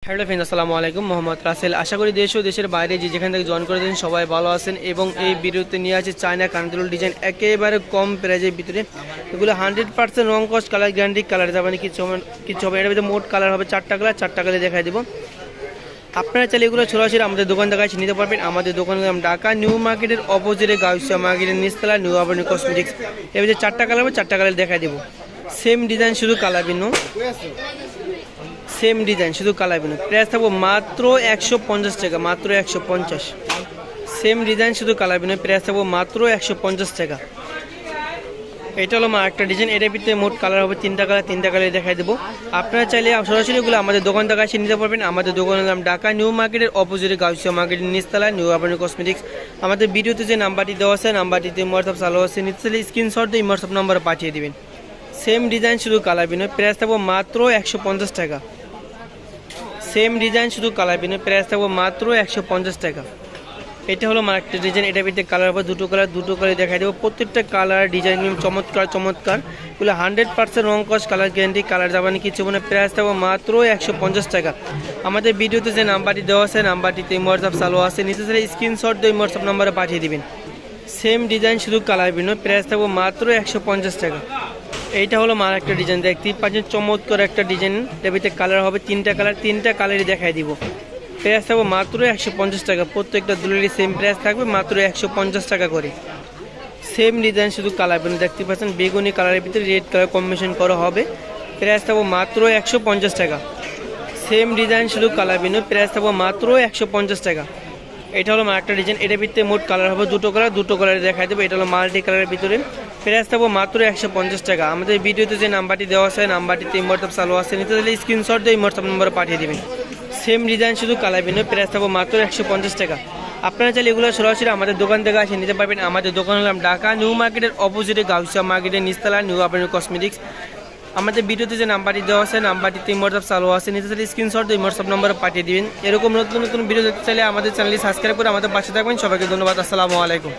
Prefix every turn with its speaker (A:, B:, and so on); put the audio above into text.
A: Hello friends, আসসালামু আলাইকুম। মোহাম্মদ রাসেল। আশা করি দেশ ও দেশের বাইরে যে যেখান থেকে জয়েন করে দিন সবাই ভালো আছেন। এবং এই ভিডিওতে নিয়ে আছে চায়না কানদুল ডিজাইন একেবারে কম প্রাইজের ভিতরে। এগুলো 100% রং কস্ট, কালার গ্যারান্টি, কালার যাবে না, কিছু হবে। এর ভিতরে মোট কালার হবে 4টা কালার, 4টা কালার দেখাই দেবো। আপনারা চাইলে এগুলো সরাসরি আমাদের দোকান থেকে নিতে পারবেন। আমাদের দোকানের নাম ঢাকা নিউ মার্কেটের অপোজিটে, গাউসিয়া মার্কেটের নিচতলা, নিউ আবানি কসমেটিক্স। এর ভিতরে 4টা কালার হবে, 4টা কালার দেখাই দেবো। সেম ডিজাইন, শুধু কালার ভিন্ন। সেম ডিজাইন, শুধু কালার ভিন্ন। প্রাইস থাকবো মাত্র 150 টাকা, মাত্র 150। সেম ডিজাইন, শুধু কালার ভিন্ন। প্রাইস থাকবো মাত্র 150 টাকা। এটা হলো আমার একটা ডিজাইন। এটার ভিতরে মোট কালার হবে 3টা কালার, 3টা কালার দেখাই দেবো। আপনারা চাইলে সরাসরি এগুলো আমাদের দোকান থেকে এসে নিতে পারবেন। আমাদের দোকানের নাম ঢাকা নিউ মার্কেটের অপোজিটে, গাউসিয়া মার্কেটের নিচতলা, নিউ আবানি কসমেটিক্স। আমাদের ভিডিওতে যে নাম্বারটি দেওয়া আছে, নাম্বারটিতে হোয়াটসঅ্যাপ চালু আছে, নিতে চাইলে স্ক্রিনশট দিয়ে হোয়াটসঅ্যাপ নাম্বারে পাঠিয়ে দেবেন। সেম ডিজাইন, শুধু কালার ভিন্ন। প্রাইস থাকবো মাত্র 150 টাকা। সেম ডিজাইন, শুধু কালার ভিন্ন। প্রাইস থাকবো মাত্র 150 টাকা। এটা হলো মার্কেট ডিজাইন। এটার ভিতরে কালার হবে দুটো কালার দেখাই দেবো। প্রত্যেকটা কালার ডিজাইন চমৎকার। এগুলো 100% রং কস্ট, কালার গ্যারান্টি, কালার যাবে না, কিছু মানে। প্রাইস থাকবো মাত্র 150 টাকা। আমাদের ভিডিওতে যে নাম্বারটি দেওয়া আছে, নাম্বারটিতে হোয়াটসঅ্যাপ চালু আছে, নিচে চাইলে স্ক্রিনশট দিয়ে হোয়াটসঅ্যাপ নাম্বারে পাঠিয়ে দিবেন। সেম ডিজাইন, শুধু কালার ভিন্ন। প্রাইস থাকবো মাত্র 150 টাকা। এইটা হলো মার একটা ডিজাইন, দেখতেই পাচ্ছেন চমৎকার একটা ডিজাইন। এর ভিতরে কালার হবে 3টা কালারই দেখাই দিব। প্রাইস থাকবে মাত্র 150 টাকা। প্রত্যেকটা দুলেরই সেম প্রাইস থাকবে, মাত্র 150 টাকা করে। সেম ডিজাইন, শুধু কালার ভিন্ন। দেখতে পাচ্ছেন বেগুনি কালারের ভিতরে রেড কালার কম্বিনেশন করা হবে। প্রাইস থাকবে মাত্র 150 টাকা। সেম ডিজাইন, শুধু কালার ভিন্ন। প্রাইস থাকবে মাত্র 150 টাকা। এটা হলো মার একটা ডিজাইন। এটার ভিতরে মোট কালার হবে দুটো কালার দেখাই দেবো। এটা হলো মাল্টি কালারের ভিতরে। প্রাইস থাকবো মাত্র 150 টাকা। আমাদের ভিডিওতে যে নাম্বারটি দেওয়া আছে, নাম্বারটিতে হোয়াটসঅ্যাপ চালু আছে, নিতে চাইলে স্ক্রিনশট দিয়ে হোয়াটসঅ্যাপ নম্বরে পাঠিয়ে দেবেন। সেম ডিজাইন, শুধু কালার ভিন্ন। প্রাইস থাকবো মাত্র 150 টাকা। আপনারা চাইলে এগুলো সরাসরি আমাদের দোকান থেকে এসে নিতে পারবেন। আমাদের দোকান হলাম ঢাকা নিউ মার্কেটের অপোজিটে, গাউসিয়া মার্কেটের নিচতলা, নিউ আবানি কসমেটিক্স। আমাদের ভিডিওতে যে নাম্বারটি দেওয়া আছে, নাম্বারটিতে হোয়াটসঅ্যাপ চালু আছে, নিতে চাইলে স্ক্রিনশট দিয়ে হোয়াটসঅ্যাপ নম্বরে পাঠিয়ে দিবেন। এরকম নতুন ভিডিও দেখতে চাইলে আমাদের চ্যানেলটি সাবস্ক্রাইব করে আমাদের পাশে থাকবেন। সবাইকে ধন্যবাদ। আসসালামু আলাইকুম।